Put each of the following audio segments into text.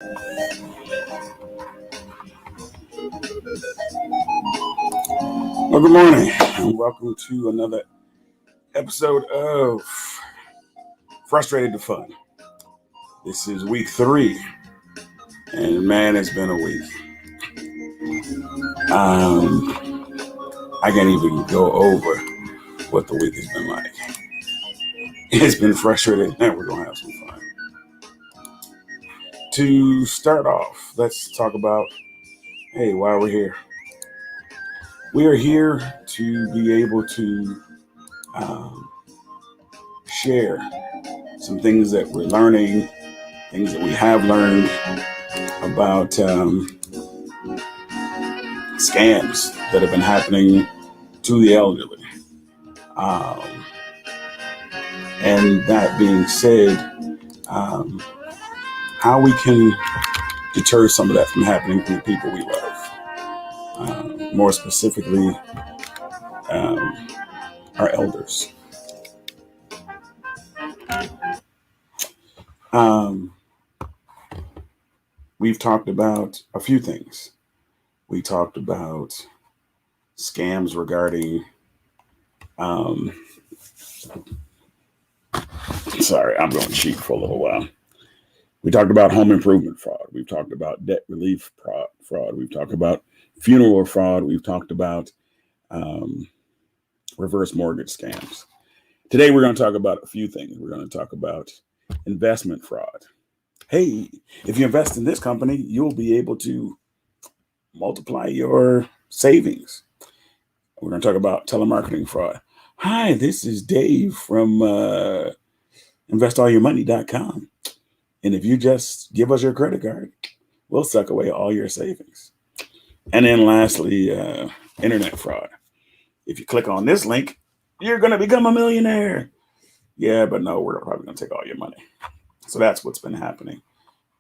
Well, good morning, and welcome to another episode of Frustrated to Fun. This is week 3, and man, it's been a week. I can't even go over what the week has been like. It's been frustrating, and we're going to have some fun. To start off, let's talk about, why we're here. We are here to be able to share some things that we're learning, things that we have learned about scams that have been happening to the elderly. And that being said, how we can deter some of that from happening to the people we love. More specifically, our elders. We've talked about a few things. We talked about scams regarding, sorry, I'm going cheap for a little while. We talked about home improvement fraud. We've talked about debt relief fraud. We've talked about funeral fraud. We've talked about reverse mortgage scams. Today, we're going to talk about a few things. We're going to talk about investment fraud. Hey, if you invest in this company, you'll be able to multiply your savings. We're going to talk about telemarketing fraud. Hi, this is Dave from investalyourmoney.com. And if you just give us your credit card, we'll suck away all your savings. And then lastly, internet fraud. If you click on this link, you're going to become a millionaire. Yeah, but no, we're probably going to take all your money. So that's what's been happening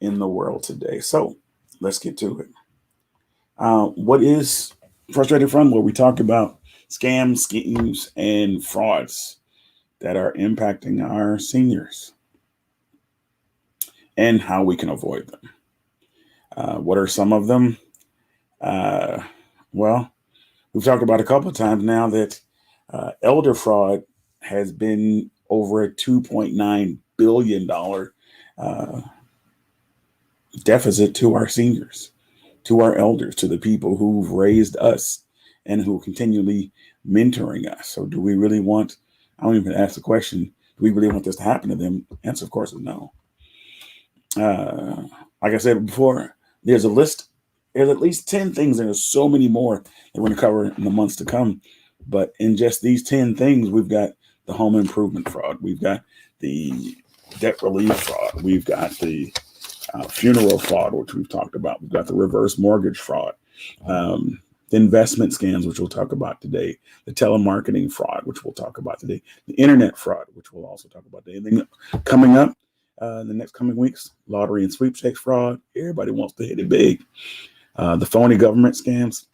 in the world today. So let's get to it. What is Frustrated Fun? Where we talk about scams, schemes, and frauds that are impacting our seniors and how we can avoid them. What are some of them? Well, we've talked about a couple of times now that elder fraud has been over a $2.9 billion deficit to our seniors, to our elders, to the people who've raised us and who are continually mentoring us. So do we really want, I don't even ask the question, do we really want this to happen to them? Answer, of course, is no. Like I said before, there's a list. There's at least 10 things, and there's so many more that we're going to cover in the months to come. But in just these 10 things, we've got the home improvement fraud. We've got the debt relief fraud. We've got the funeral fraud, which we've talked about. We've got the reverse mortgage fraud, the investment scams, which we'll talk about today, the telemarketing fraud, which we'll talk about today, the internet fraud, which we'll also talk about today. And then coming up in the next coming weeks, lottery and sweepstakes fraud. Everybody wants to hit it big. The phony government scams.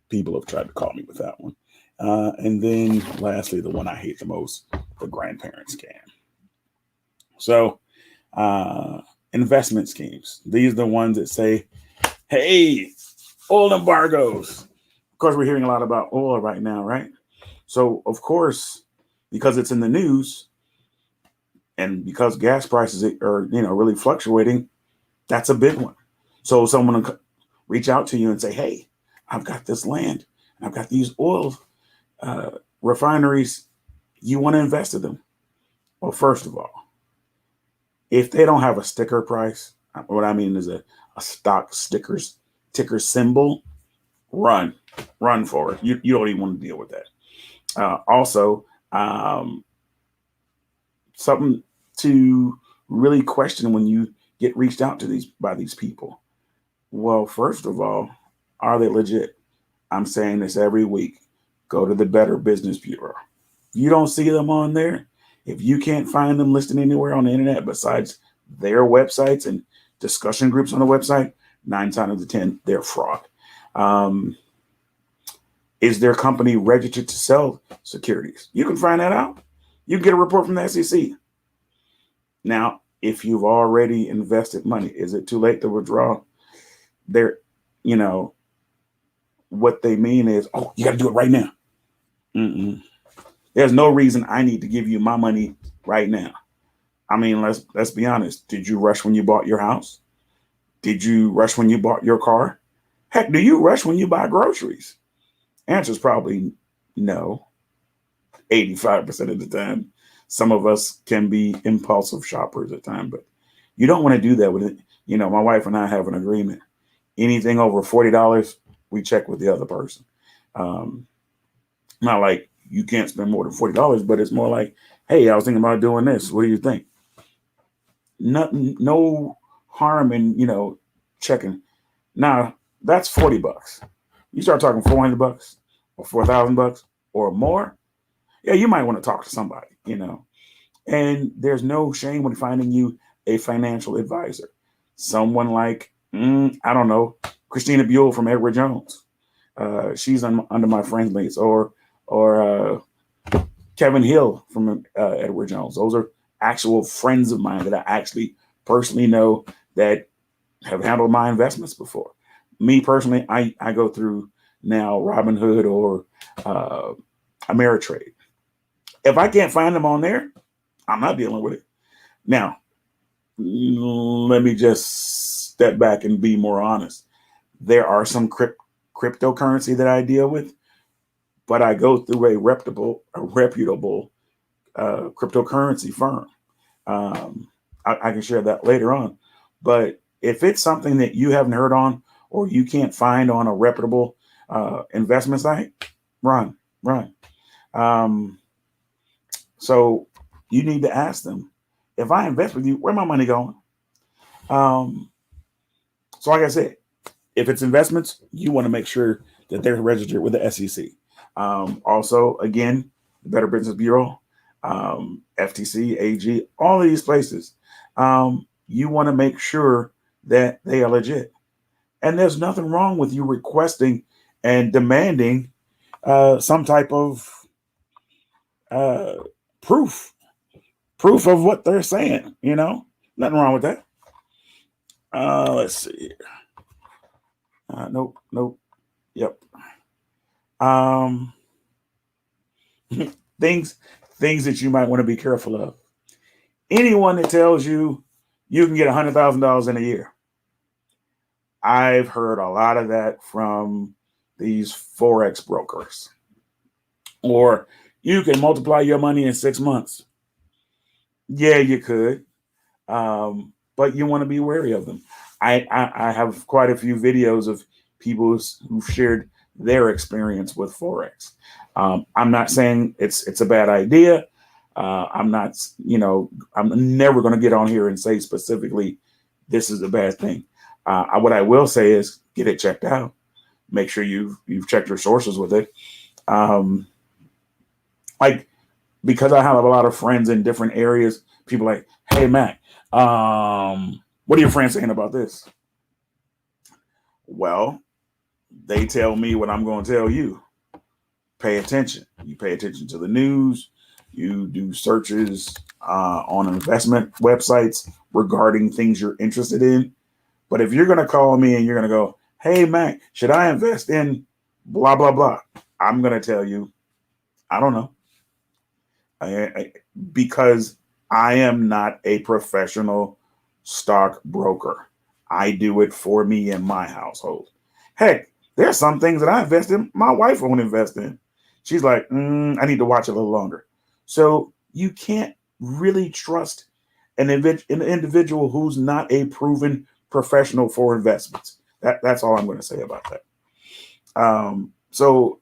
People have tried to call me with that one. And then lastly, the one I hate the most, the grandparent scam. So, investment schemes. These are the ones that say, hey, oil embargoes. Of course, we're hearing a lot about oil right now, right? So, of course, because it's in the news and because gas prices are, really fluctuating, that's a big one. So someone will reach out to you and say, hey, I've got this land and I've got these oil refineries. You want to invest in them? Well, first of all, if they don't have a sticker price, what I mean is a stock ticker symbol, run for it. You don't even want to deal with that. Also, something to really question when you get reached out to by these people. Well, first of all, are they legit? I'm saying this every week. Go to the Better Business Bureau. You don't see them on there. If you can't find them listed anywhere on the internet besides their websites and discussion groups on the website, 9 times out of 10, they're fraud. Is their company registered to sell securities? You can find that out. You can get a report from the SEC. Now, if you've already invested money, is it too late to withdraw? They're, you know, what they mean is, oh, you got to do it right now. Mm-mm. There's no reason I need to give you my money right now. I mean, let's be honest. Did you rush when you bought your house? Did you rush when you bought your car? Heck, do you rush when you buy groceries? Answer is probably no. 85% of the time. Some of us can be impulsive shoppers at times, but you don't want to do that with it. You know, my wife and I have an agreement. Anything over $40, we check with the other person. Um, Not like you can't spend more than $40, but it's more like, hey, I was thinking about doing this. What do you think? Nothing, no harm in, checking. Now that's $40. You start talking $400 or $4,000 or more, yeah, you might want to talk to somebody. And there's no shame in finding you a financial advisor, someone like I don't know, Christina Buell from Edward Jones. She's under my friends list, or Kevin Hill from Edward Jones. Those are actual friends of mine that I actually personally know that have handled my investments before. Me personally, I go through now Robinhood or Ameritrade. If I can't find them on there, I'm not dealing with it. Now, let me just step back and be more honest. There are some cryptocurrency that I deal with, but I go through a reputable cryptocurrency firm. I can share that later on. But if it's something that you haven't heard on or you can't find on a reputable investment site, run. Um, so you need to ask them, if I invest with you, where my money going? Um, so like I said, if it's investments, you want to make sure that they're registered with the SEC. Also, again, the Better Business Bureau, FTC, AG, all of these places, you want to make sure that they are legit. And there's nothing wrong with you requesting and demanding some type of uh, proof, proof of what they're saying. Nothing wrong with that. Let's see. Nope. Yep. Um, things things that you might want to be careful of. Anyone that tells you you can get $100,000 in a year, I've heard a lot of that from these forex brokers. Or you can multiply your money in 6 months. Yeah, you could, but you want to be wary of them. I have quite a few videos of people who've shared their experience with forex. I'm not saying it's a bad idea. I'm not, I'm never going to get on here and say specifically this is a bad thing. What I will say is get it checked out. Make sure you've checked your sources with it. Um, like because I have a lot of friends in different areas, people like, hey Mac, what are your friends saying about this? Well, they tell me what I'm going to tell you. Pay attention. You pay attention to the news. You do searches on investment websites regarding things you're interested in. But if you're going to call me and you're going to go, hey, Mac, should I invest in blah, blah, blah? I'm going to tell you, I don't know. Because I am not a professional stockbroker. I do it for me and my household. Heck, there's some things that I invest in, my wife won't invest in. She's like, I need to watch a little longer. So you can't really trust an individual who's not a proven professional for investments. That's all I'm going to say about that. So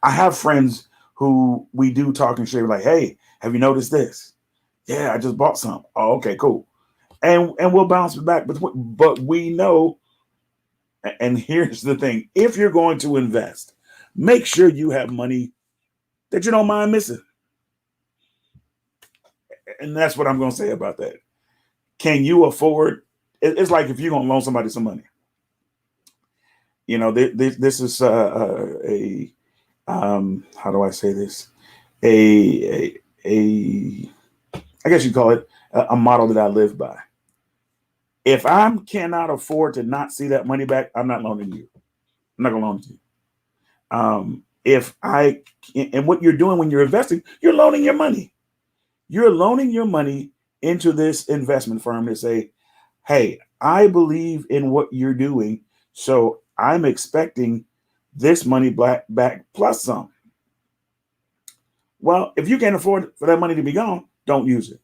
I have friends who we do talk and share, like, hey, have you noticed this? Yeah, I just bought some. Oh, okay, cool. And we'll bounce it back. But we know, and here's the thing, if you're going to invest, make sure you have money that you don't mind missing. And that's what I'm going to say about that. Can you afford? It's like if you're going to loan somebody some money. This is how do I say this? A I guess you call it a model that I live by. If I cannot afford to not see that money back, I'm not loaning you. I'm not going to loan it to you. If I and what you're doing when you're investing, you're loaning your money. You're loaning your money into this investment firm to say, hey, I believe in what you're doing, so I'm expecting this money back plus some. Well, if you can't afford for that money to be gone, don't use it.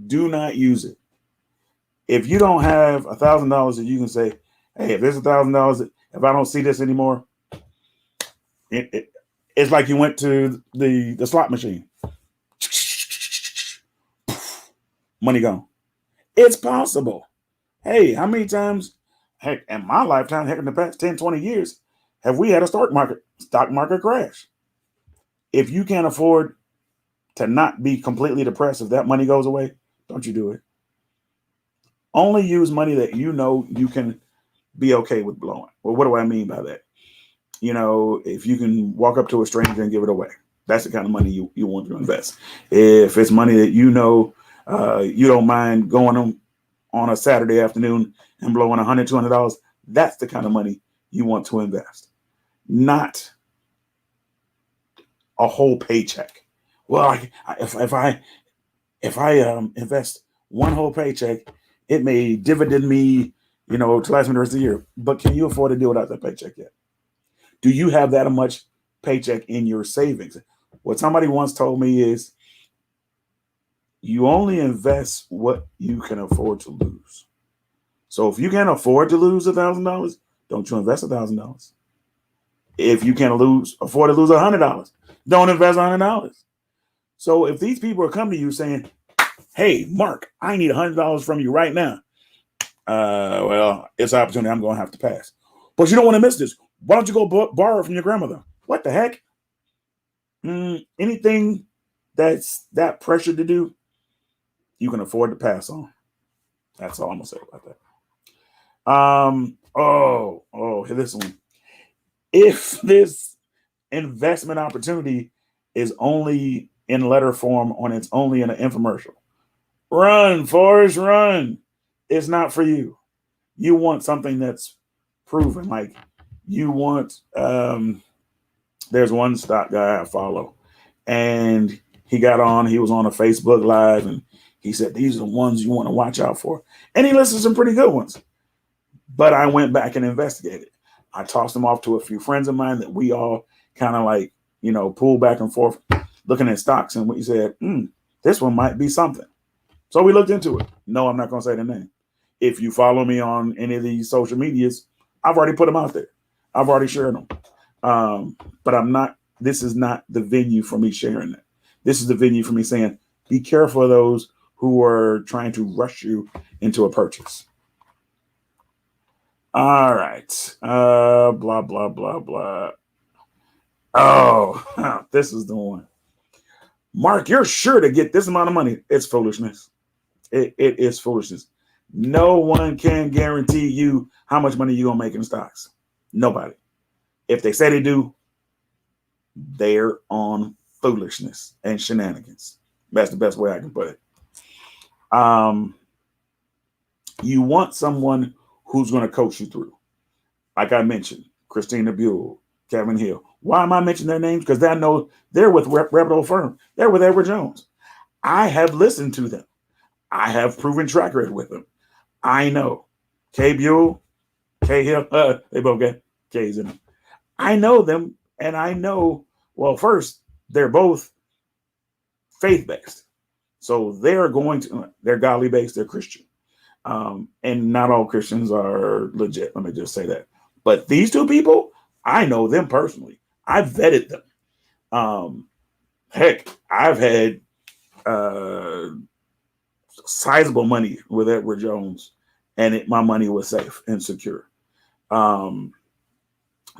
Do not use it. If you don't have $1,000 that you can say, hey, if there's $1,000, if I don't see this anymore, it's like you went to the slot machine. Money gone. It's possible. Hey, how many times, heck, in my lifetime, heck, in the past 10, 20 years, have we had a stock market crash? If you can't afford to not be completely depressed if that money goes away, don't you do it. Only use money that you know you can be okay with blowing. Well, what do I mean by that? You know, if you can walk up to a stranger and give it away, that's the kind of money you want to invest. If it's money that you know you don't mind going on a Saturday afternoon and blowing $100, $200, that's the kind of money you want to invest. Not a whole paycheck. Well, if I invest one whole paycheck, it may dividend me, to last me the rest of the year. But can you afford to do without that paycheck yet? Do you have that much paycheck in your savings? What somebody once told me is, you only invest what you can afford to lose. So if you can't afford to lose $1,000, don't you invest $1,000. If you can't afford to lose $100, don't invest $100. So if these people are coming to you saying, hey, Mark, I need $100 from you right now. Well, it's an opportunity I'm going to have to pass. But you don't want to miss this. Why don't you go borrow from your grandmother? What the heck? Anything that's that pressure to do, you can afford to pass on. That's all I'm going to say about that. This one. If this investment opportunity is only in letter form or it's only in an infomercial, run, Forrest, run. It's not for you. You want something that's proven. Like you want, there's one stock guy I follow, and he was on a Facebook Live, and he said, these are the ones you want to watch out for. And he listed some pretty good ones. But I went back and investigated. I tossed them off to a few friends of mine that we all kind of like, pull back and forth looking at stocks. And we said, this one might be something. So we looked into it. No, I'm not going to say the name. If you follow me on any of these social medias, I've already put them out there. I've already shared them. But this is not the venue for me sharing that. This is the venue for me saying, be careful of those who are trying to rush you into a purchase. All right. Blah, blah, blah, blah. Oh, this is the one. Mark, you're sure to get this amount of money. It's foolishness. It is foolishness. No one can guarantee you how much money you're going to make in stocks. Nobody. If they say they do, they're on foolishness and shenanigans. That's the best way I can put it. You want someone who's going to coach you through. Like I mentioned, Christina Buell, Kevin Hill. Why am I mentioning their names? Because I know they're with reputable firm. They're with Edward Jones. I have listened to them. I have proven track record with them. I know K. Buell, K. Hill, they both got K's in them. I know them, and I know, well, first, they're both faith-based. So they're godly-based, they're Christian. And not all Christians are legit. Let me just say that. But these two people, I know them personally. I've vetted them. Heck, I've had sizable money with Edward Jones, and my money was safe and secure.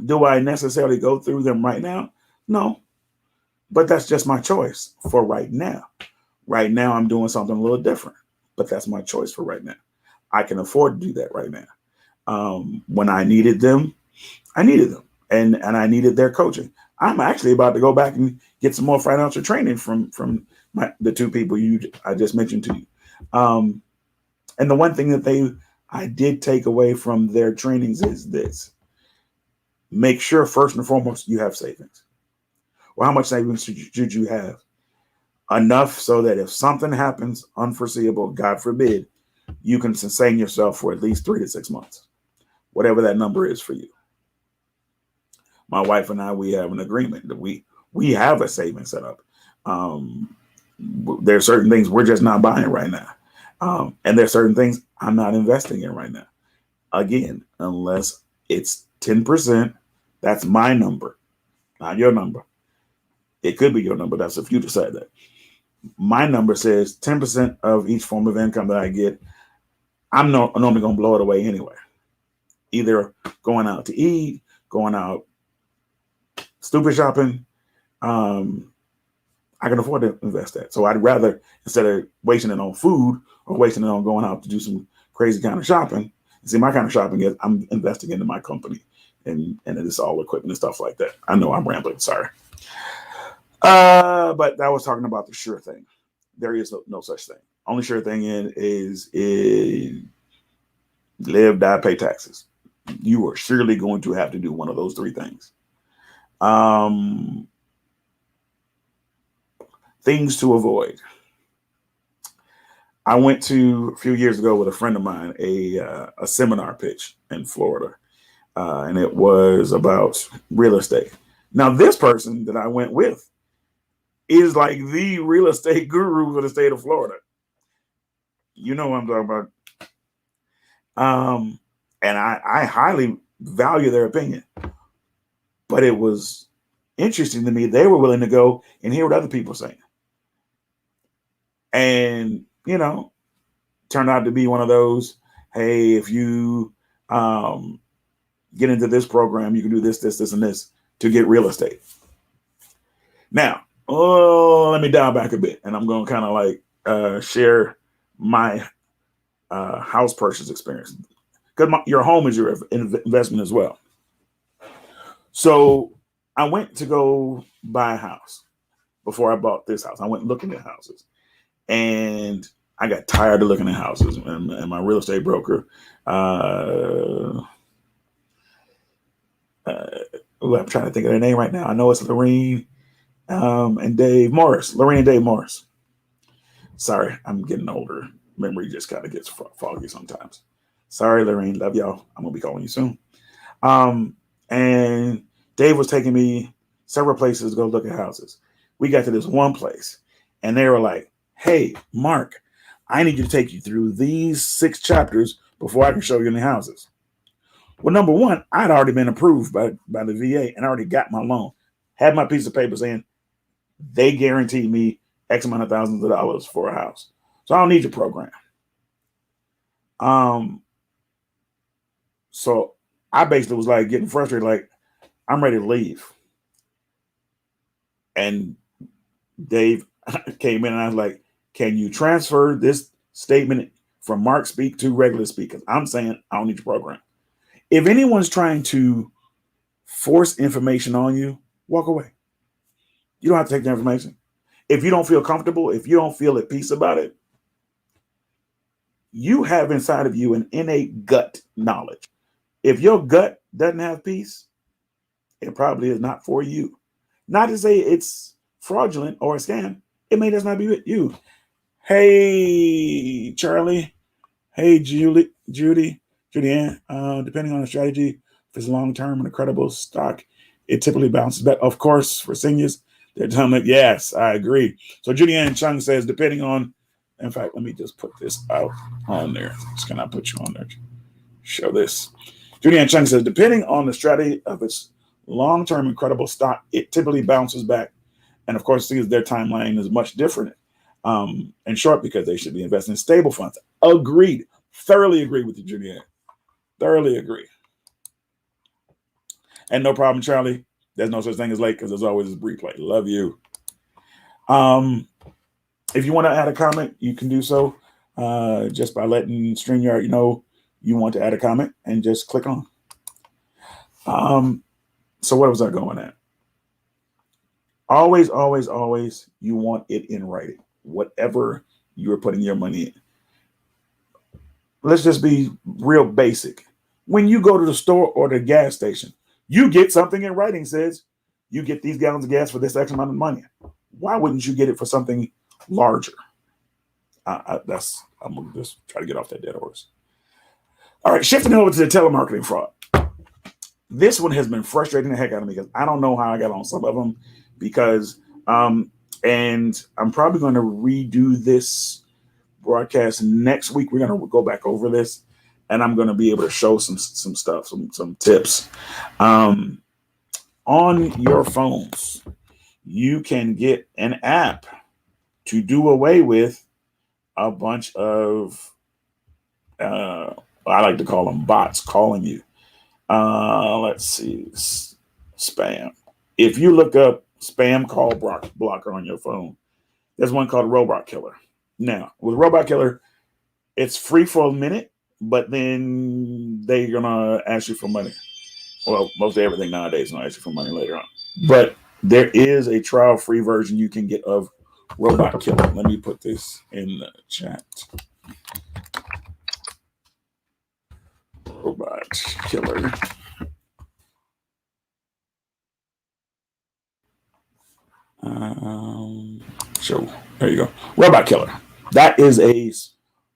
Do I necessarily go through them right now? No, but that's just my choice for right now. Right now, I'm doing something a little different, but that's my choice for right now. I can afford to do that right now. When I needed them, and I needed their coaching. I'm actually about to go back and get some more financial training from the two people I just mentioned to you. And the one thing that I did take away from their trainings is this: make sure first and foremost you have savings. Well, how much savings should you have? Enough so that if something happens unforeseeable, God forbid, you can sustain yourself for at least 3 to 6 months, whatever that number is for you. My wife and I, we have an agreement that we have a savings set up. There are certain things we're just not buying right now. And there are certain things I'm not investing in right now. Again, unless it's 10%, that's my number, not your number. It could be your number. That's if you decide that. My number says 10% of each form of income that I get, I'm normally going to blow it away anyway. Either going out to eat, going out stupid shopping. I can afford to invest that. So I'd rather, instead of wasting it on food or wasting it on going out to do some crazy kind of shopping, see, my kind of shopping is I'm investing into my company and it's all equipment and stuff like that. I know I'm rambling. Sorry. But I was talking about the sure thing. There is no such thing. Only sure thing is live, die, pay taxes. You are surely going to have to do one of those three things. Things to avoid. I went to a few years ago with a friend of mine a seminar pitch in Florida, and it was about real estate. Now, this person that I went with is like the real estate guru for the state of Florida. You know what I'm talking about. And I highly value their opinion. But it was interesting to me. They were willing to go and hear what other people saying. And, turned out to be one of those, hey, if you get into this program, you can do this, this, this, and this to get real estate. Now, let me dial back a bit, and I'm going to kind of like share my house purchase experience, because your home is your investment as well. So I went to go buy a house before I bought this house. I went looking at houses, and I got tired of looking at houses. And my real estate broker, I'm trying to think of their name right now. I know it's Lorene and Dave Morris. Lorene and Dave Morris. Sorry, I'm getting older. Memory just kind of gets foggy sometimes. Sorry, Lorene. Love y'all. I'm going to be calling you soon. And Dave was taking me several places to go look at houses. We got to this one place, and they were like, hey, Mark, I need you to take you through these 6 chapters before I can show you any houses. Well, number one, I'd already been approved by the VA and I already got my loan. Had my piece of paper saying they guaranteed me X amount of thousands of dollars for a house. So I don't need your program. So I basically was like getting frustrated, like, I'm ready to leave. And Dave came in and I was like, can you transfer this statement from Mark speak to regular speak? Because I'm saying I don't need your program. If anyone's trying to force information on you, walk away. You don't have to take the information. If you don't feel comfortable, if you don't feel at peace about it, you have inside of you an innate gut knowledge. If your gut doesn't have peace, it probably is not for you. Not to say it's fraudulent or a scam. It may just not be with you. Hey, Charlie. Hey, Judy Ann. Depending on the strategy, if it's long-term and a credible stock, it typically bounces back. Of course, for seniors, they're telling me, yes, I agree. So Judy Ann Chung says, depending on, in fact, let me just put this out on there. Just can I put you on there? Show this. Judy Ann Chung says, depending on the strategy of its long-term and credible stock, it typically bounces back. And of course, their timeline is much different. In short, because they should be investing in stable funds. Agreed. Thoroughly agree with you, Judy Ann. Thoroughly agree. And no problem, Charlie. There's no such thing as late because there's always a replay. Love you. If you want to add a comment, you can do so just by letting StreamYard know you want to add a comment and just click on. So what was I going at? Always, always, always, you want it in writing. whatever you're putting your money in. Let's just be real basic. When you go to the store or the gas station, you get something in writing says you get these gallons of gas for this X amount of money. Why wouldn't you get it for something larger? I'm gonna just try to get off that dead horse. All right, shifting over to the telemarketing fraud. This one has been frustrating the heck out of me because I don't know how I got on some of them because, and I'm probably going to redo this broadcast next week. We're going to go back over this, and I'm going to be able to show some stuff, some tips. On your phones, you can get an app to do away with a bunch of, I like to call them bots calling you. Let's see, spam. If you look up spam call blocker on your phone, there's one called Robot Killer. Now, with Robot Killer, it's free for a minute, but then they're gonna ask you for money. Well, most everything nowadays is gonna ask you for money later on. But there is a trial-free version you can get of Robot Killer. Let me put this in the chat. Robot Killer. So there you go. Robot Killer. That is a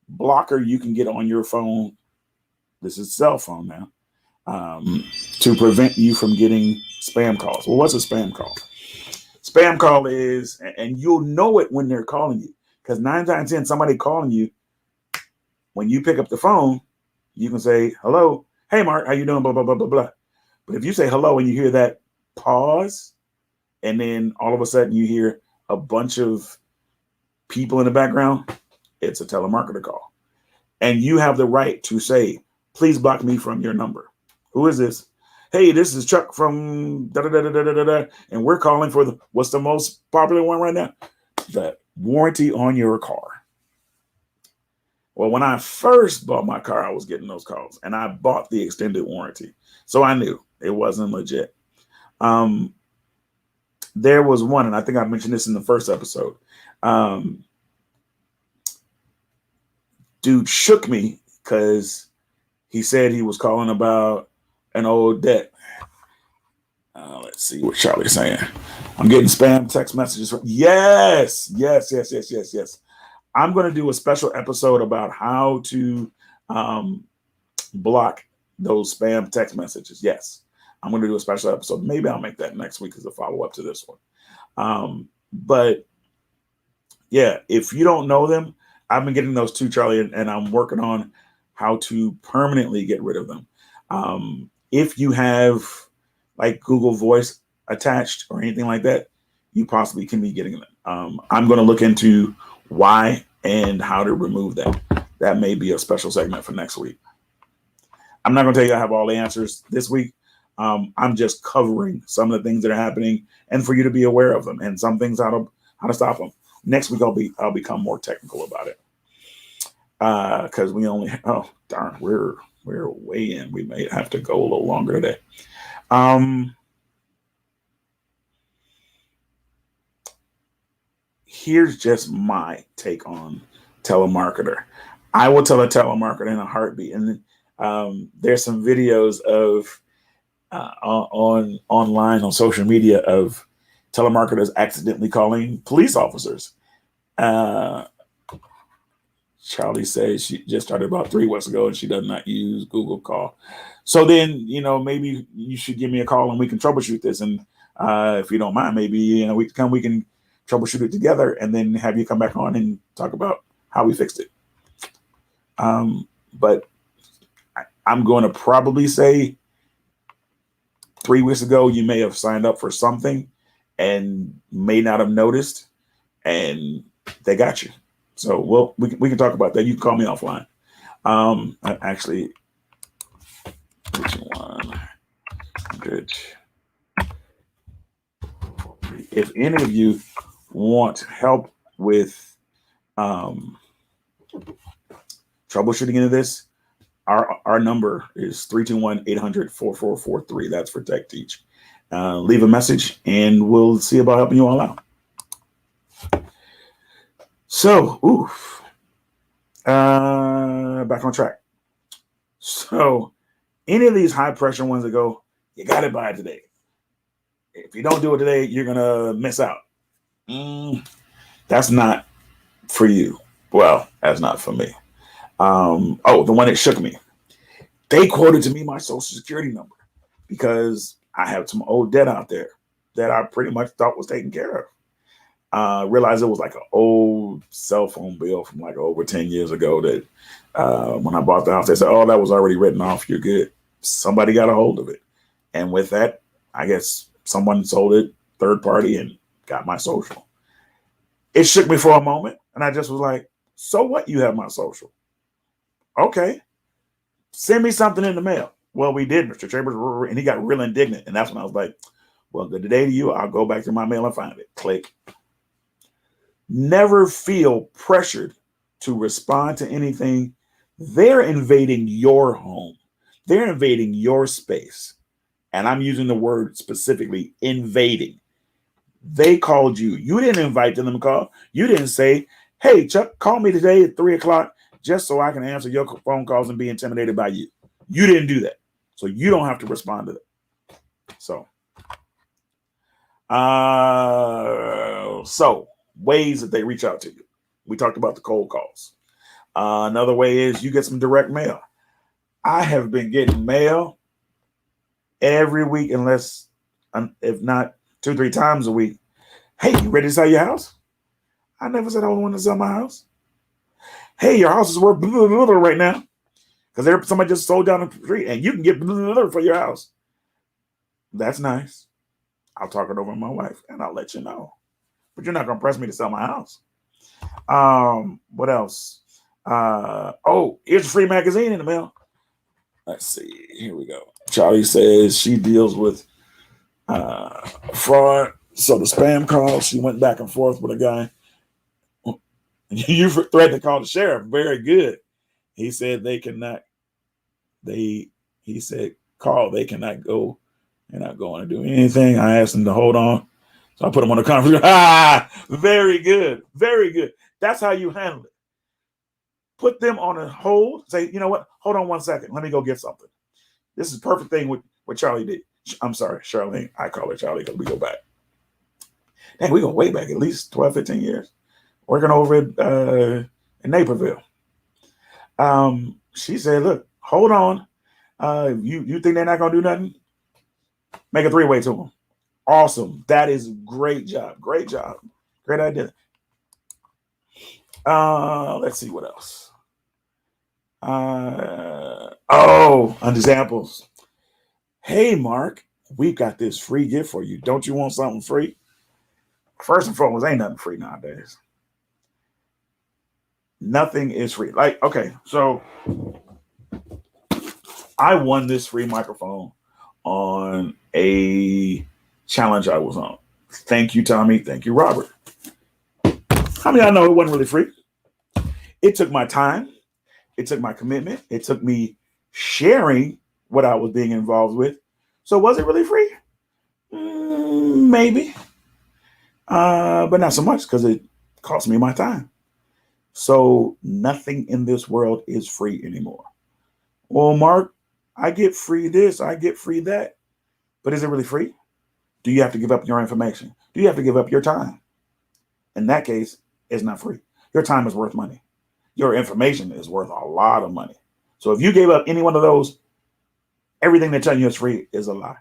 blocker you can get on your phone. This is cell phone now. To prevent you from getting spam calls. Well, what's a spam call? Spam call is, and you'll know it when they're calling you, because 9 times 10, somebody calling you, when you pick up the phone, you can say, hello, hey, Mark, how you doing, blah, blah, blah, blah, blah. But if you say hello and you hear that pause, and then all of a sudden you hear a bunch of people in the background, it's a telemarketer call. And you have the right to say, please block me from your number. Who is this? Hey, this is Chuck from da-da-da-da-da-da-da, and we're calling for what's the most popular one right now? The warranty on your car. Well, when I first bought my car, I was getting those calls, and I bought the extended warranty. So I knew it wasn't legit. There was one, and I think I mentioned this in the first episode. Dude shook me because he said he was calling about an old debt. Let's see what Charlie's saying. I'm getting spam text messages. Yes. I'm going to do a special episode about how to block those spam text messages. Yes, I'm going to do a special episode. Maybe I'll make that next week as a follow-up to this one. But yeah, if you don't know them, I've been getting those too, Charlie, and I'm working on how to permanently get rid of them. If you have like Google Voice attached or anything like that, you possibly can be getting them. I'm going to look into why and how to remove that. That may be a special segment for next week. I'm not going to tell you I have all the answers this week. I'm just covering some of the things that are happening and for you to be aware of them and some things how to stop them. Next week I'll become more technical about it. Because we only we're way in. We may have to go a little longer today. Here's just my take on telemarketer. I will tell a telemarketer in a heartbeat. And there's some videos of online on social media of telemarketers accidentally calling police officers. Charlie says she just started about 3 weeks ago and she does not use Google Call. So then, maybe you should give me a call and we can troubleshoot this. And if you don't mind, maybe we can troubleshoot it together and then have you come back on and talk about how we fixed it. But I'm going to probably say 3 weeks ago, you may have signed up for something and may not have noticed and they got you. So, we can talk about that. You can call me offline. Actually, which one? Good. If any of you want help with troubleshooting into this, our number is 321-800-4443. That's for Tech Teach. Leave a message and we'll see about helping you all out. So, oof. Back on track. So, any of these high pressure ones that go, you got to buy it today. If you don't do it today, you're going to miss out. That's not for you. Well, that's not for me. The one that shook me. They quoted to me my social security number because I have some old debt out there that I pretty much thought was taken care of. Realized it was like an old cell phone bill from like over 10 years ago that when I bought the house, they said, oh, that was already written off. You're good. Somebody got a hold of it. And with that, I guess someone sold it third party and got my social. It shook me for a moment. And I just was like, so what? You have my social. Okay. Send me something in the mail. Well, we did, Mr. Chambers. And he got real indignant. And that's when I was like, well, good day to you. I'll go back to my mail and find it. Click. Never feel pressured to respond to anything. They're invading your home. They're invading your space. And I'm using the word specifically, invading. They called you. You didn't invite them to call. You didn't say, hey, Chuck, call me today at 3:00 just so I can answer your phone calls and be intimidated by you. You didn't do that. So you don't have to respond to that. So ways that they reach out to you. We talked about the cold calls. Another way is you get some direct mail. I have been getting mail every week, if not 2-3 times a week. Hey, you ready to sell your house? I never said I was wanting to sell my house. Hey, your house is worth blah, blah, blah, blah right now because somebody just sold down the street and you can get blah, blah, blah for your house. That's nice. I'll talk it over with my wife and I'll let you know. But you're not going to press me to sell my house. What else? Here's a free magazine in the mail. Let's see. Here we go. Charlie says she deals with fraud. So the spam call, she went back and forth with a guy. You threatened to call the sheriff. Very good. He said they cannot. He said call. They cannot go. They're not going to do anything. I asked them to hold on. So I put them on the conference. Very good. Very good. That's how you handle it. Put them on a hold. Say, you know what? Hold on 1 second. Let me go get something. This is the perfect thing with what Charlie did. I'm sorry, Charlene. I call her Charlie because we go back. Dang, we go way back, at least 12, 15 years. Working over in Naperville. She said, look, hold on. You think they're not going to do nothing? Make a 3-way to them. Awesome. That is great job. Great job. Great idea. Let's see what else. Examples. Hey, Mark, we've got this free gift for you. Don't you want something free? First and foremost, ain't nothing free nowadays. Nothing is free. Like, okay, so I won this free microphone on a challenge I was on. Thank you, Tommy. Thank you, Robert. How many of y'all know it wasn't really free? It took my time. It took my commitment. It took me sharing what I was being involved with. So was it really free? Maybe. But not so much because it cost me my time. So nothing in this world is free anymore. Well, Mark, I get free this, I get free that. But is it really free? Do you have to give up your information? Do you have to give up your time? In that case, it's not free. Your time is worth money. Your information is worth a lot of money. So if you gave up any one of those, everything they're telling you is free is a lie.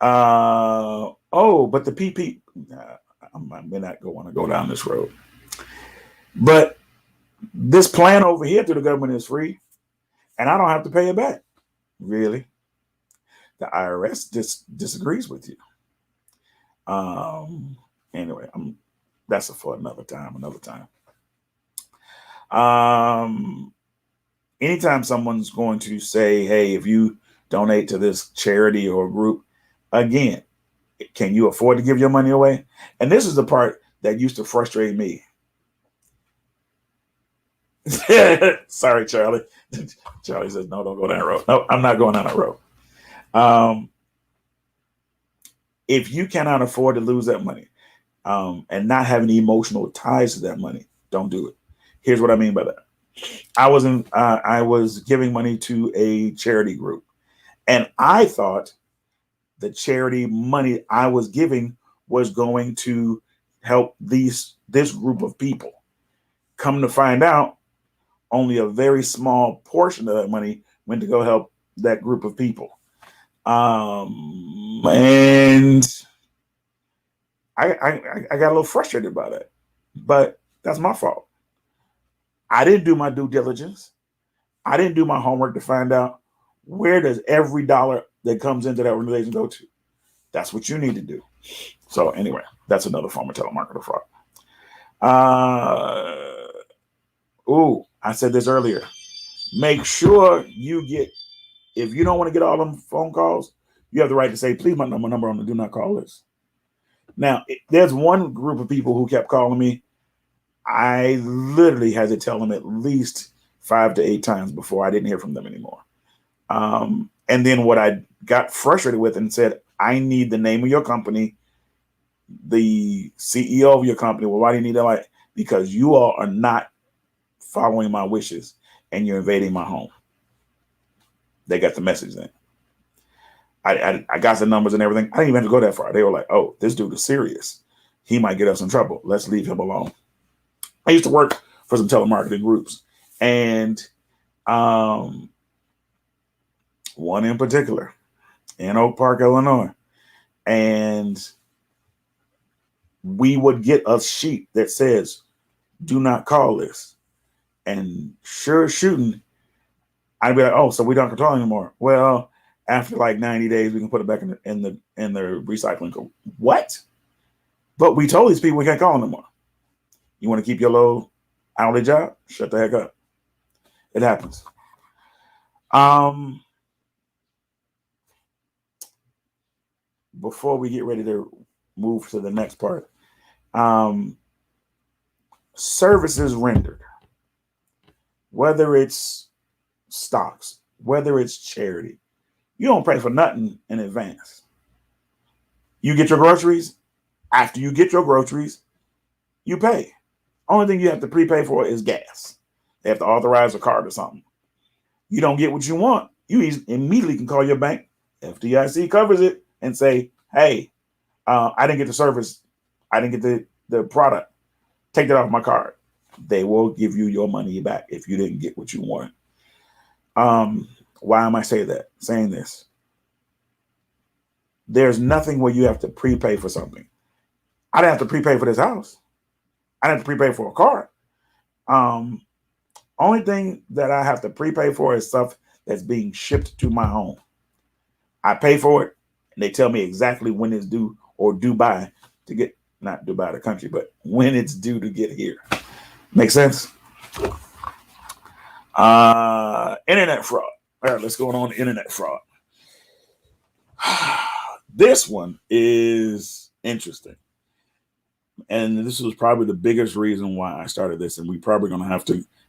But the PP, we're not going to go down this road. But this plan over here through the government is free, and I don't have to pay it back. Really? The IRS disagrees with you. Anyway, that's for another time. Anytime someone's going to say, hey, if you donate to this charity or group, again, can you afford to give your money away? And this is the part that used to frustrate me. Sorry, Charlie. Charlie says, no, don't go down that road. No, I'm not going down that road. If you cannot afford to lose that money, and not having emotional ties to that money. Don't do it. Here's what I mean by that. I was giving money to a charity group, and I thought the charity money I was giving was going to help this group of people. Come to find out, only a very small portion of that money went to go help that group of people. And I got a little frustrated by that, but that's my fault. I didn't do my due diligence. I didn't do my homework to find out where does every dollar that comes into that organization go to. That's what you need to do. So anyway, that's another form of telemarketer fraud. I said this earlier. Make sure you get, if you don't want to get all them phone calls, you have the right to say, please put my number on the do not call list. Now, there's one group of people who kept calling me. I literally had to tell them at least 5 to 8 times before I didn't hear from them anymore. And then what I got frustrated with and said, I need the name of your company, the CEO of your company. Well, why do you need that? Like, because you all are not following my wishes and you're invading my home. They got the message then. I got the numbers and everything. I didn't even have to go that far. They were like, oh, this dude is serious. He might get us in trouble. Let's leave him alone. I used to work for some telemarketing groups, and one in particular in Oak Park, Illinois, and we would get a sheet that says, do not call this. And sure shooting, I'd be like, oh, so we don't control anymore. Well, after like 90 days, we can put it back in the recycling code. What? But we told these people we can't call anymore. You want to keep your low hourly job? Shut the heck up. It happens. Before we get ready to move to the next part, services rendered, whether it's stocks, whether it's charity, you don't pay for nothing in advance. You get your groceries. After you get your groceries, you pay. Only thing you have to prepay for is gas. They have to authorize a card or something. You don't get what you want, you immediately can call your bank. FDIC covers it and say, hey, I didn't get the service. I didn't get the product. Take that off my card. They will give you your money back if you didn't get what you want. Why am I saying this? There's nothing where you have to prepay for something. I didn't have to prepay for this house. I didn't have to prepay for a car. Only thing that I have to prepay for is stuff that's being shipped to my home. I pay for it, and they tell me exactly when it's due or due by to get, not due by the country, but when it's due to get here. Make sense? Internet fraud. All right, let's go on to internet fraud. This one is interesting. And this was probably the biggest reason why I started this. And we're probably going to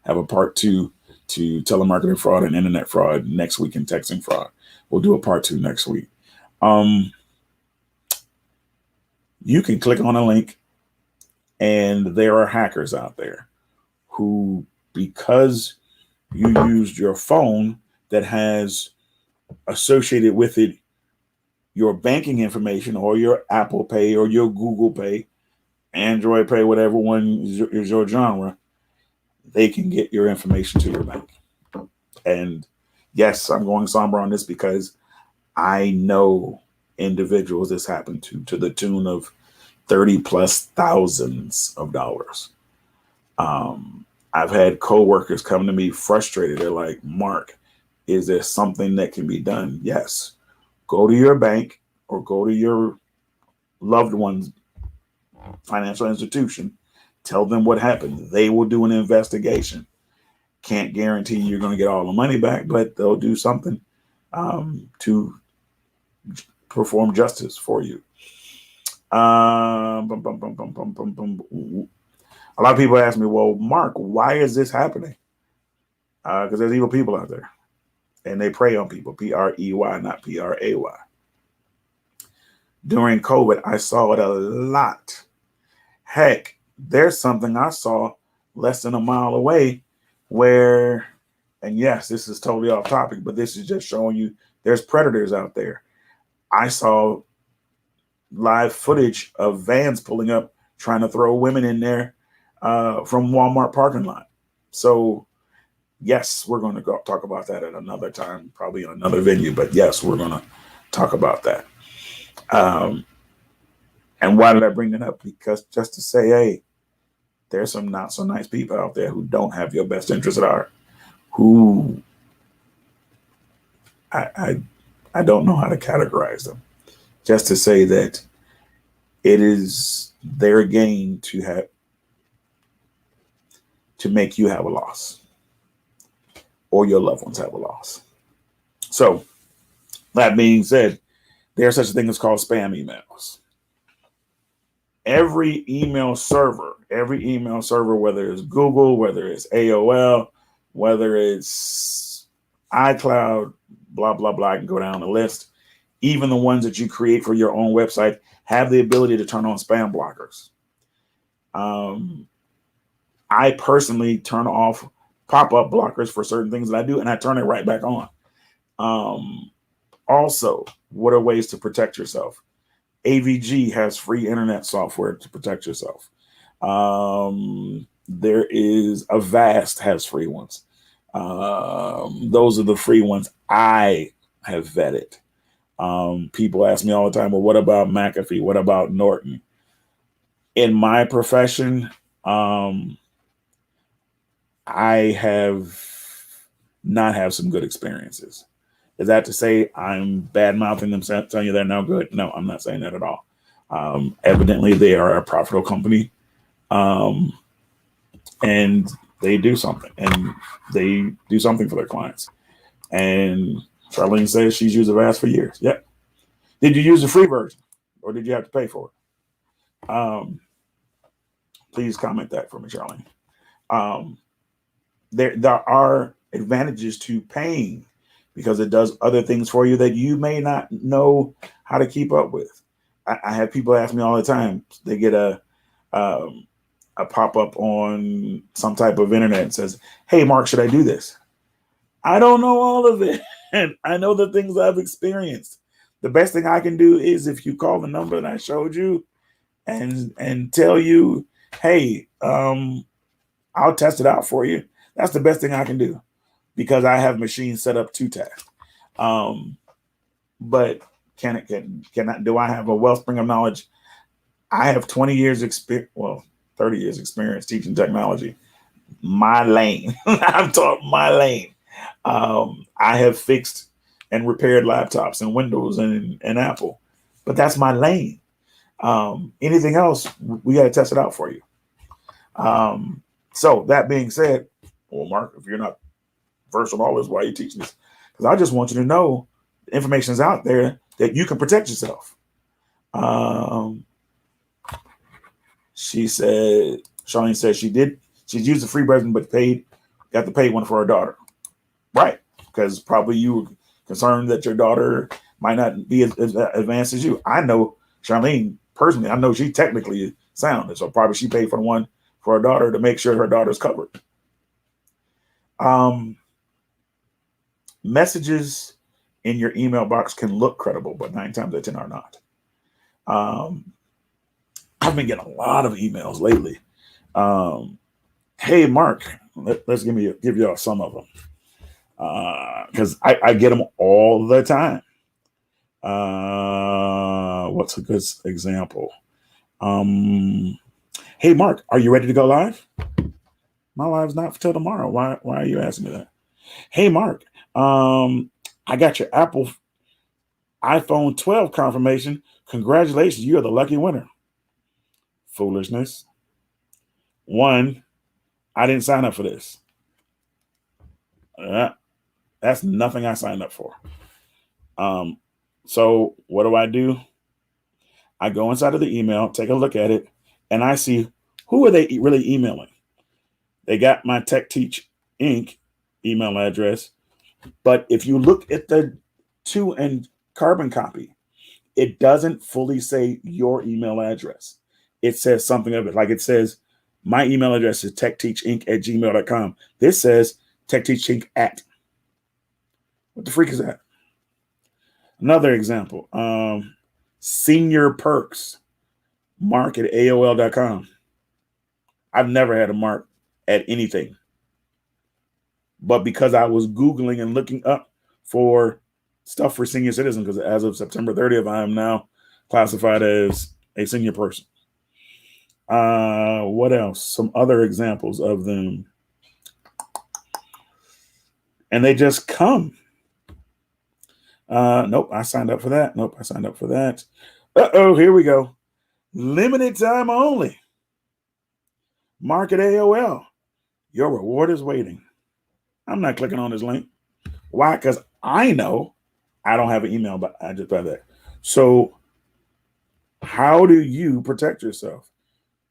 have a part 2 to telemarketing fraud and internet fraud next week and texting fraud. We'll do a part 2 next week. You can click on a link, and there are hackers out there who, because you used your phone that has associated with it your banking information or your Apple Pay or your Google Pay, Android Pay, whatever one is your genre, they can get your information to your bank. And yes, I'm going somber on this because I know individuals this happened to the tune of 30 plus thousands of dollars. I've had coworkers come to me frustrated. They're like, Mark, is there something that can be done? Yes. Go to your bank or go to your loved one's financial institution. Tell them what happened. They will do an investigation. Can't guarantee you're going to get all the money back, but they'll do something to perform justice for you. A lot of people ask me, well, Mark, why is this happening? Because there's evil people out there, and they prey on people. P-R-E-Y, not P-R-A-Y. During COVID, I saw it a lot. Heck, there's something I saw less than a mile away where, and yes, this is totally off topic, but this is just showing you there's predators out there. I saw live footage of vans pulling up trying to throw women in there from Walmart parking lot. So yes, we're going to go talk about that at another time, probably in another venue. But yes, we're going to talk about that. And why did I bring that up? Because just to say, hey, there's some not so nice people out there who don't have your best interest at heart, who I don't know how to categorize them. Just to say that it is their gain to make you have a loss or your loved ones have a loss. So that being said, there's such a thing as called spam emails. Every email server, whether it's Google, whether it's AOL, whether it's iCloud, blah, blah, blah, I can go down the list. Even the ones that you create for your own website have the ability to turn on spam blockers. I personally turn off pop-up blockers for certain things that I do, and I turn it right back on. Also, what are ways to protect yourself? AVG has free internet software to protect yourself. There is Avast has free ones. Those are the free ones I have vetted. People ask me all the time, well, what about McAfee? What about Norton? In my profession, I have not had some good experiences. Is that to say I'm bad mouthing them, telling you they're no good? No, I'm not saying that at all. Evidently, they are a profitable company, and they do something, and they do something for their clients. And Charlene says she's used Avast for years. Yep. Did you use the free version, or did you have to pay for it? Please comment that for me, Charlene. There are advantages to paying because it does other things for you that you may not know how to keep up with. I have people ask me all the time. They get a pop-up on some type of internet and says, hey, Mark, should I do this? I don't know all of it. And I know the things I've experienced. The best thing I can do is if you call the number that I showed you and tell you, hey, I'll test it out for you. That's the best thing I can do because I have machines set up to test. But can I, do I have a wellspring of knowledge? I have 20 years experience, well, 30 years experience teaching technology. My lane. I'm taught my lane. I have fixed and repaired laptops and Windows and Apple, but that's my lane. Anything else, we got to test it out for you. So that being said, well, Mark, if you're not versed in all this, why are you teaching this? Because I just want you to know the information is out there that you can protect yourself. Charlene said she's used the free version, but got the paid one for her daughter. Right. Because probably you were concerned that your daughter might not be as advanced as you. I know Charlene personally, I know she technically sound. So probably she paid for the one for her daughter to make sure her daughter's covered. Messages in your email box can look credible, but 9 times out of 10 are not. I've been getting a lot of emails lately. Hey, Mark, let's give y'all some of them. Because I get them all the time. What's a good example? Hey, Mark, are you ready to go live? My live's not till tomorrow. Why are you asking me that? Hey, Mark, I got your Apple iPhone 12 confirmation. Congratulations, you are the lucky winner. Foolishness. One, I didn't sign up for this. That's nothing I signed up for. So what do? I go inside of the email, take a look at it, and I see who are they really emailing. They got my Tech Teach Inc. email address, but if you look at the 2 and carbon copy, it doesn't fully say your email address. it says something of it. Like it says, my email address is techteachinc@gmail.com. This says techteachinc at. What the freak is that? Another example, senior perks, mark at AOL.com. I've never had a mark at anything. But because I was Googling and looking up for stuff for senior citizens, because as of September 30th, I am now classified as a senior person. What else? Some other examples of them. And they just come. Nope, I signed up for that. Nope, I signed up for that. Uh-oh, here we go. Limited time only. Market AOL. Your reward is waiting. I'm not clicking on this link. Why? Because I know I don't have an email, but I just buy that. So how do you protect yourself?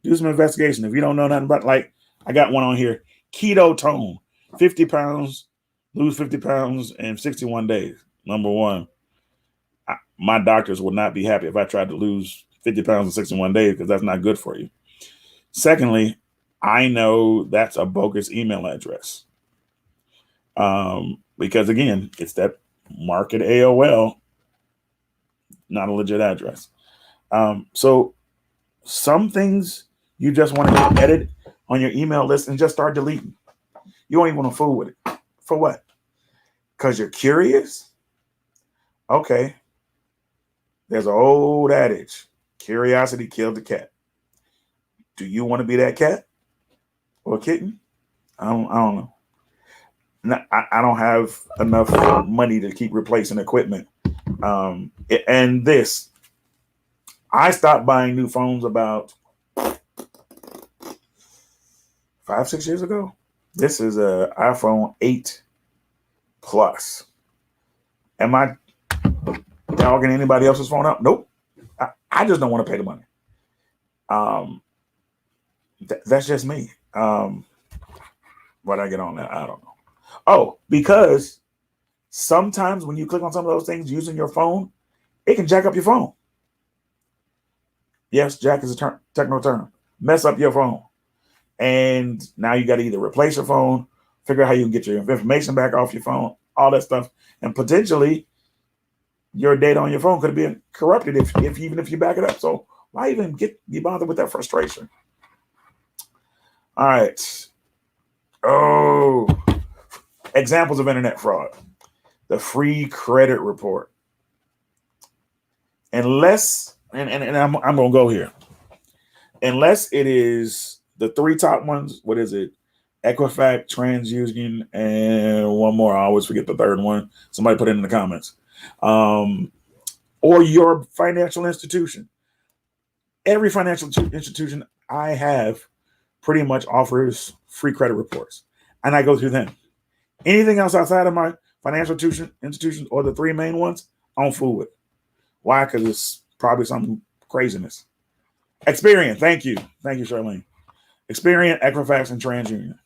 Do some investigation. If you don't know nothing about, like, I got one on here, Keto Tone, 50 pounds, lose 50 pounds in 61 days. Number one, my doctors would not be happy if I tried to lose 50 pounds in 61 days because that's not good for you. Secondly, I know that's a bogus email address. Because again, it's that market AOL, not a legit address. So some things you just want to edit on your email list and just start deleting. You don't even want to fool with it. For what? Because you're curious? Okay. There's an old adage, curiosity killed the cat. Do you want to be that cat or kitten? I don't know. I don't have enough money to keep replacing equipment. And this, I stopped buying new phones about 5-6 years ago. This is a iPhone 8 Plus. Am I dogging anybody else's phone up? Nope. I just don't want to pay the money. That's just me. Why'd I get on that? I don't know. Oh, because sometimes when you click on some of those things using your phone, it can jack up your phone. Yes, jack is a technical term. Mess up your phone. And now you got to either replace your phone, figure out how you can get your information back off your phone, all that stuff. And potentially your data on your phone could have been corrupted even if you back it up. So why even be bothered with that frustration? All right. Oh, examples of internet fraud. The free credit report. Unless, and I'm going to go here. Unless it is the three top ones, what is it? Equifax, TransUnion, and one more. I always forget the third one. Somebody put it in the comments. Or your financial institution. Every financial institution I have pretty much offers free credit reports, and I go through them. Anything else outside of my financial institutions or the three main ones, I don't fool with. Why? Because it's probably some craziness. Experian, thank you, Charlene. Experian, Equifax, and TransUnion.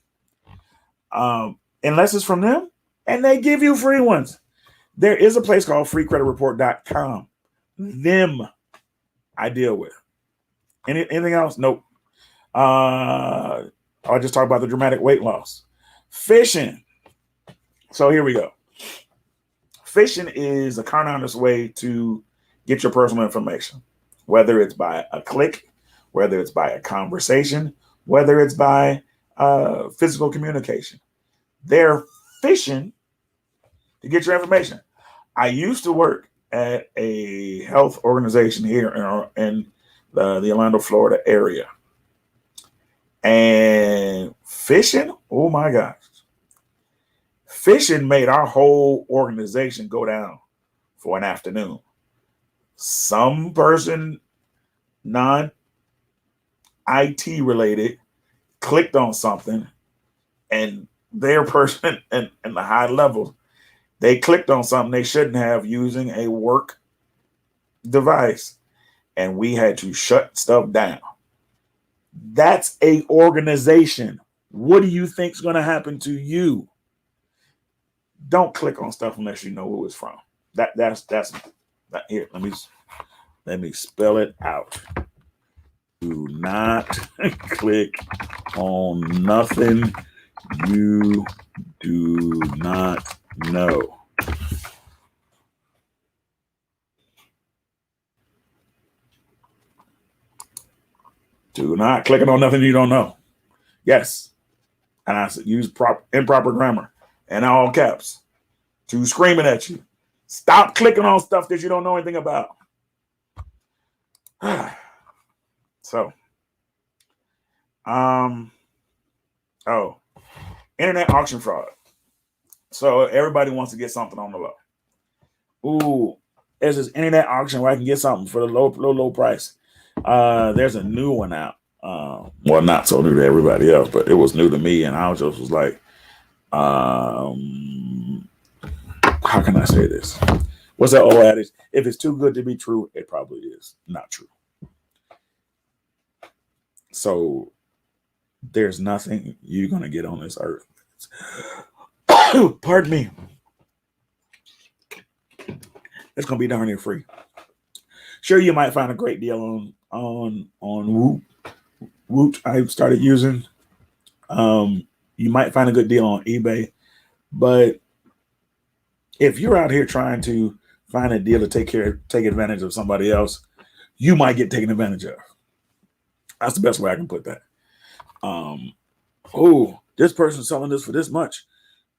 Unless it's from them, and they give you free ones. There is a place called freecreditreport.com. Them I deal with. Anything else? Nope. I'll just talk about the dramatic weight loss. Phishing. So here we go. Phishing is a con artist way to get your personal information, whether it's by a click, whether it's by a conversation, whether it's by physical communication. They're phishing to get your information. I used to work at a health organization here in the Orlando, Florida area. And phishing, oh my gosh. Phishing made our whole organization go down for an afternoon. Some person, non-IT related, clicked on something, and their person in the high levels, they clicked on something they shouldn't have using a work device, and we had to shut stuff down. That's a organization. What do you think is going to happen to you? Don't click on stuff unless you know who it's from. That's here. Let me spell it out. Do not click on nothing you do not know. Do not click on nothing you don't know. Yes. And I said use improper grammar and all caps to screaming at you. Stop clicking on stuff that you don't know anything about. So, oh, internet auction fraud. So everybody wants to get something on the low. Ooh, there's this internet auction where I can get something for the low price. There's a new one out. Well, not so new to everybody else, but it was new to me, and I just was like, how can I say this? What's that old adage? If it's too good to be true, it probably is not true. So there's nothing you're gonna get on this earth. Pardon me. It's gonna be darn near free. Sure, you might find a great deal on Woot. Woot I started using. You might find a good deal on eBay, but if you're out here trying to find a deal to take advantage of somebody else, you might get taken advantage of. That's the best way I can put that. Oh, this person's selling this for this much,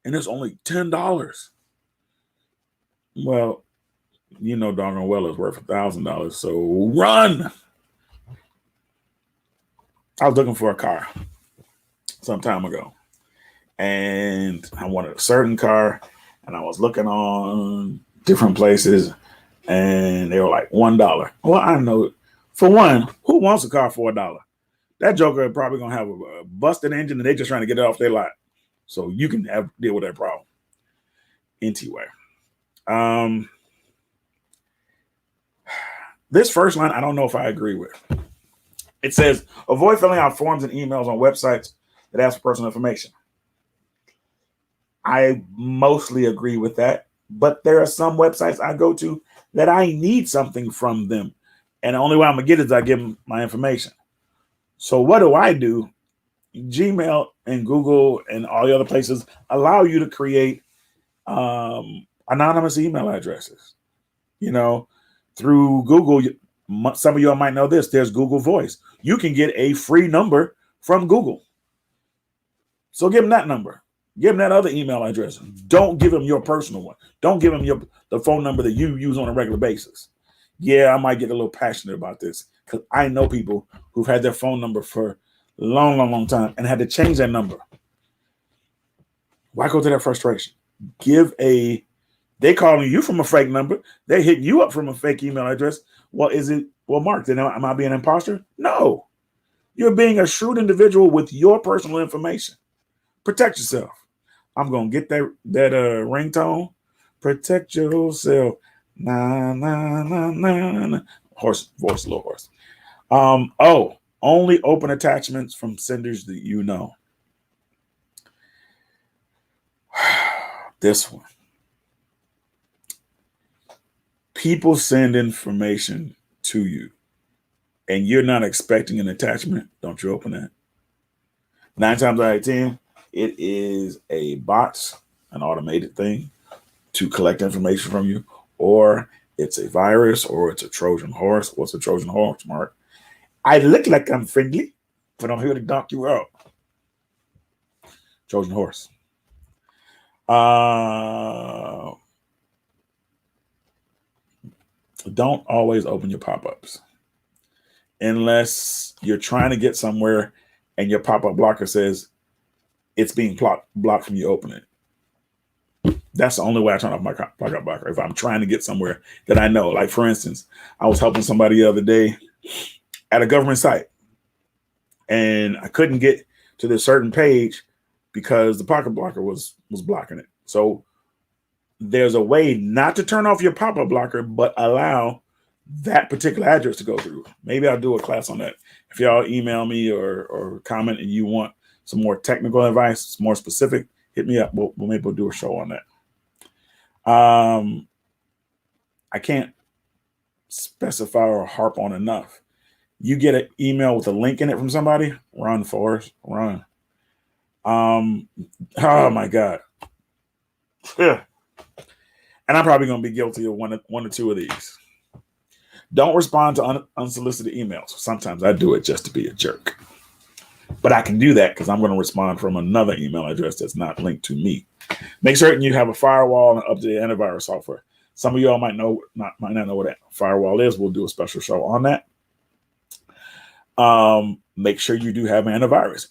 and it's only $10. Well, you know doggone well it's worth $1,000. So run. I was looking for a car some time ago, and I wanted a certain car, and I was looking on different places, and they were like $1. Well, I know, for one, who wants a car for $1? That joker is probably gonna have a busted engine, and they're just trying to get it off their lot, so you can deal with that problem. Anyway, this first line I don't know if I agree with. It says, avoid filling out forms and emails on websites that ask for personal information. I mostly agree with that, but there are some websites I go to that I need something from them, and the only way I'm gonna get it is I give them my information. So what do? Gmail and Google and all the other places allow you to create anonymous email addresses. You know, through Google, some of y'all might know this. There's Google Voice. You can get a free number from Google. So give them that number. Give them that other email address. Don't give them your personal one. Don't give them the phone number that you use on a regular basis. Yeah, I might get a little passionate about this because I know people who've had their phone number for a long time and had to change that number. Why go to that frustration? They calling you from a fake number. They're hitting you up from a fake email address. Well, Mark, am I being an imposter? No. You're being a shrewd individual with your personal information. Protect yourself. I'm going to get that ringtone. Protect yourself. Nah, nah, nah, nah, nah. Voice, a little hoarse. Only open attachments from senders that you know. This one. People send information to you and you're not expecting an attachment. Don't you open that. 9 times out of 10, it is a bot, an automated thing to collect information from you, or it's a virus, or it's a Trojan horse. What's a Trojan horse, Mark? I look like I'm friendly, but I'm here to knock you out. Trojan horse. Don't always open your pop-ups unless you're trying to get somewhere and your pop-up blocker says it's being blocked from you opening it. That's the only way I turn off my pop-up blocker. If I'm trying to get somewhere that I know, like for instance, I was helping somebody the other day at a government site and I couldn't get to this certain page because the pocket blocker was blocking it. So there's a way not to turn off your pop-up blocker, but allow that particular address to go through. Maybe I'll do a class on that. If y'all email me or comment and you want some more technical advice, more specific, hit me up. Maybe we'll do a show on that. I can't specify or harp on enough. You get an email with a link in it from somebody, run, Forrest, run. Oh my God. Yeah. And I'm probably going to be guilty of one or two of these. Don't respond to unsolicited emails. Sometimes I do it just to be a jerk. But I can do that because I'm going to respond from another email address that's not linked to me. Make certain you have a firewall and up-to-date antivirus software. Some of y'all might not know what a firewall is. We'll do a special show on that. Make sure you do have an antivirus.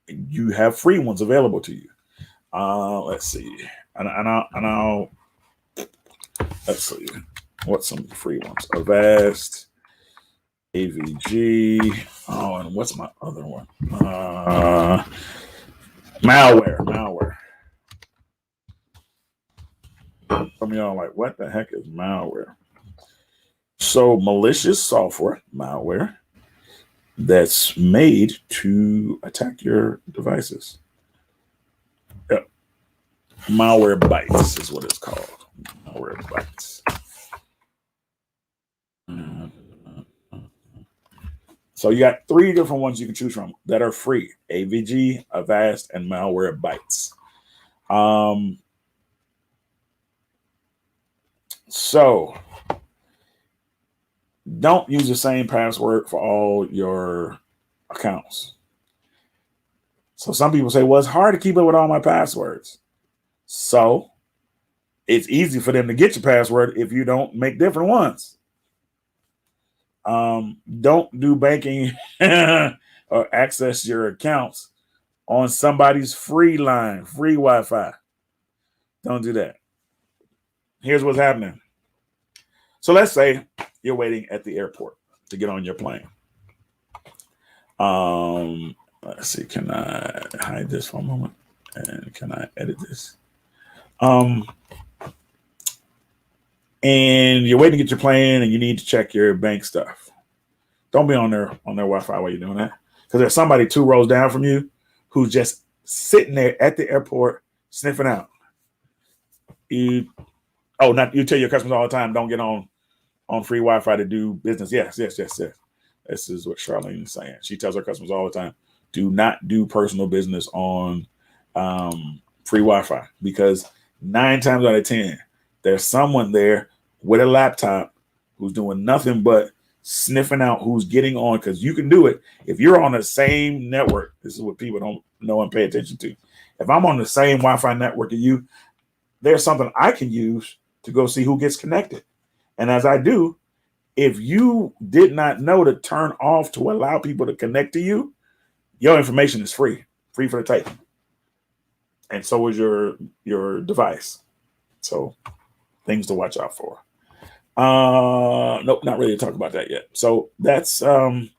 You have free ones available to you. Let's see. And I'll let's see. What's some free ones? Avast, AVG. Oh, and what's my other one? Malware. Some of y'all are like, what the heck is malware? So malicious software, malware, that's made to attack your devices. Yep. Malwarebytes is what it's called. Malwarebytes. So you got 3 different ones you can choose from that are free: AVG, Avast, and Malwarebytes. So don't use the same password for all your accounts. So some people say, well, it's hard to keep up with all my passwords. So it's easy for them to get your password if you don't make different ones. Don't do banking or access your accounts on somebody's free line, free Wi-Fi. Don't do that. Here's what's happening. So let's say you're waiting at the airport to get on your plane. Let's see. Can I hide this for a moment? And can I edit this? And you're waiting to get your plane and you need to check your bank stuff. Don't be on their Wi-Fi while you're doing that. Because there's somebody 2 rows down from you who's just sitting there at the airport sniffing out. You tell your customers all the time, don't get on free Wi-Fi to do business. Yes. This is what Charlene is saying. She tells her customers all the time, do not do personal business on free Wi-Fi, because 9 times out of 10, there's someone there with a laptop who's doing nothing but sniffing out who's getting on, because you can do it. If you're on the same network, this is what people don't know and pay attention to. If I'm on the same Wi-Fi network as you, there's something I can use to go see who gets connected. And as I do, if you did not know to turn off to allow people to connect to you, your information is free for the taking. And so is your device. So things to watch out for. Nope, not really to talk about that yet. So that's some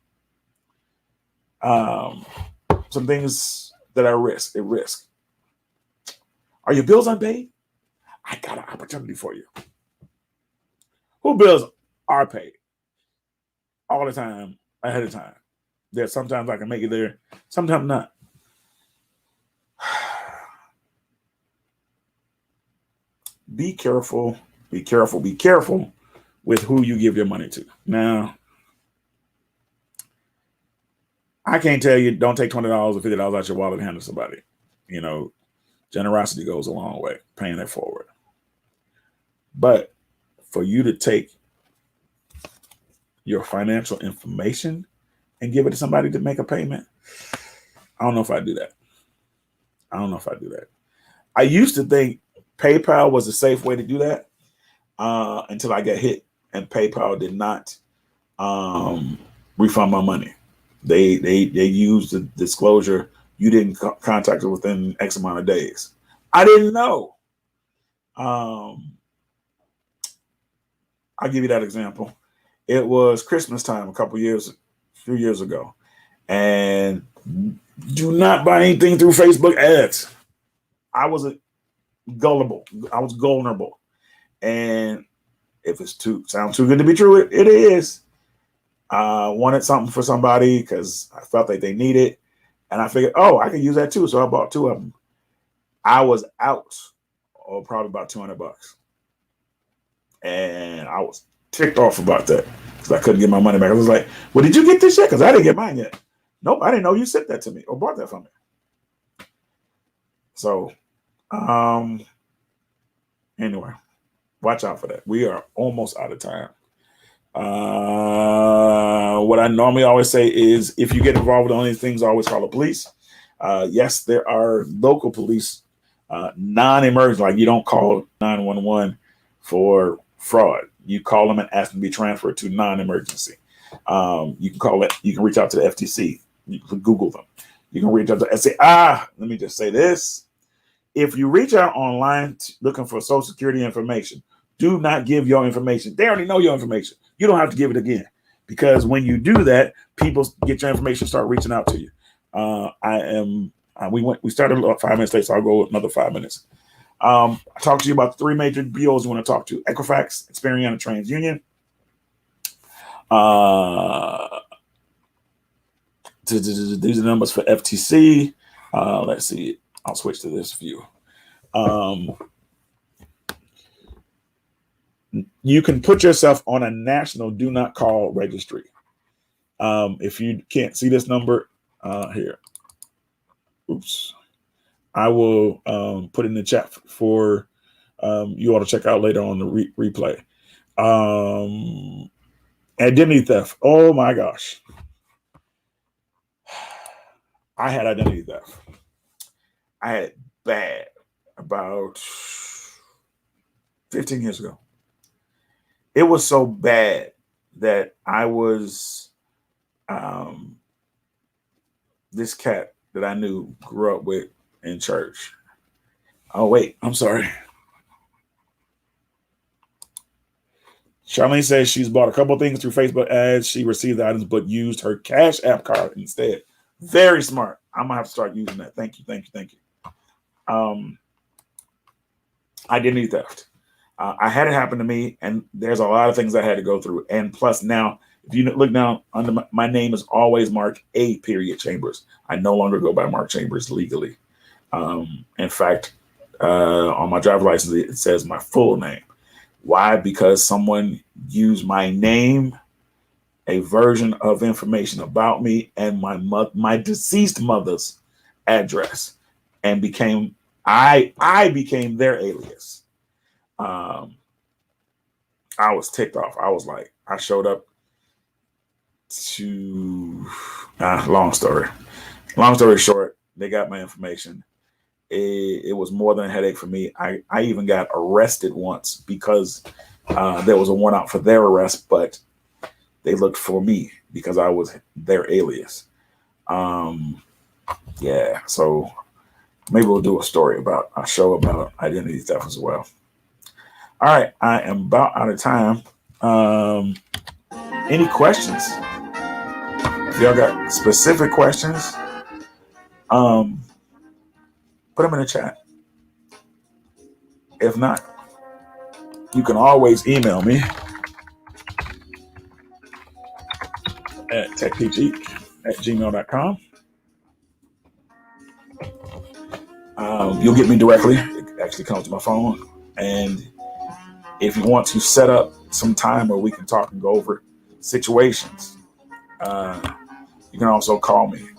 things that are at risk. Are your bills unpaid? I got an opportunity for you. Who bills are paid all the time, ahead of time? There's sometimes I can make it there, sometimes not. Be careful with who you give your money to. Now, I can't tell you don't take $20 or $50 out your wallet and hand it to somebody. You know, generosity goes a long way, paying it forward. But for you to take your financial information and give it to somebody to make a payment, I don't know if I do that. I used to think PayPal was a safe way to do that until I got hit, and PayPal did not refund my money. They used the disclosure, you didn't contact her within X amount of days. I didn't know. I'll give you that example. It was Christmas time a few years ago, and do not buy anything through Facebook ads. I was gullible. I was vulnerable. And if it's sounds too good to be true, it is. I wanted something for somebody because I felt like they need it. And I figured, I can use that too. So I bought 2 of them. I was out, probably about $200. And I was ticked off about that. because I couldn't get my money back. I was like, well, did you get this yet? Because I didn't get mine yet. Nope, I didn't know you sent that to me or bought that from me. So, anyway, watch out for that. We are almost out of time. What I normally always say is if you get involved with any of these things, always call the police. Yes, there are local police, non-emergent, like you don't call 911 for fraud. You call them and ask them to be transferred to non-emergency. You can call it, you can reach out to the FTC. You can Google them. You can reach out to say, let me just say this. If you reach out online looking for Social Security information, do not give your information. They already know your information. You don't have to give it again, because when you do that, people get your information, start reaching out to you. We started 5 minutes late, so I'll go another 5 minutes. I talked to you about the 3 major BOs you want to talk to: Equifax, Experian, and TransUnion. These are the numbers for FTC. Let's see. I'll switch to this view. You can put yourself on a national do not call registry. If you can't see this number here, oops, I will put it in the chat for you all to check out later on the replay. Identity theft. Oh my gosh. I had identity theft. I had bad about 15 years ago. It was so bad that I was this cat that I knew grew up with in church. Oh, wait, I'm sorry. Charlene says she's bought a couple things through Facebook ads. She received the items, but used her Cash App card instead. Very smart. I'm going to have to start using that. Thank you. Identity theft. I had it happen to me, and there's a lot of things I had to go through. And plus now, if you look down under my name is always Mark A. Chambers. I no longer go by Mark Chambers legally. In fact, on my driver's license, it says my full name. Why? Because someone used my name, a version of information about me, and my deceased mother's address, and I became their alias. I was ticked off. I was like, I showed up to long story short, they got my information. It was more than a headache for me. I even got arrested once because there was a warrant out for their arrest, but they looked for me because I was their alias. Yeah, so maybe we'll do a show about identity theft as well. All right, I am about out of time. Any questions? If y'all got specific questions, put them in the chat. If not, you can always email me at techpeakgeek@gmail.com. You'll get me directly. It actually comes to my phone. And if you want to set up some time where we can talk and go over situations, you can also call me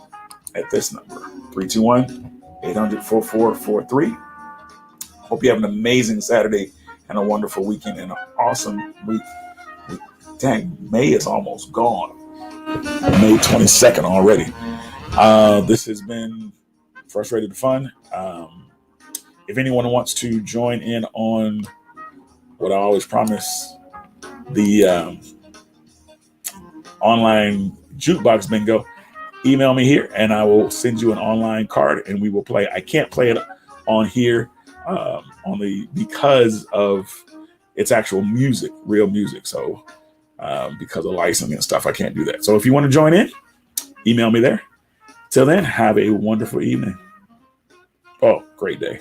at this number, 321-800-4443. Hope you have an amazing Saturday and a wonderful weekend and an awesome week. Dang, May is almost gone. May 22nd already. This has been Frustrated Fun. If anyone wants to join in on what I always promise, the online jukebox bingo, email me here and I will send you an online card and we will play. I can't play it on here because of its actual music, real music. So because of licensing and stuff, I can't do that. So if you want to join in, email me there. Till then, have a wonderful evening. Oh, great day.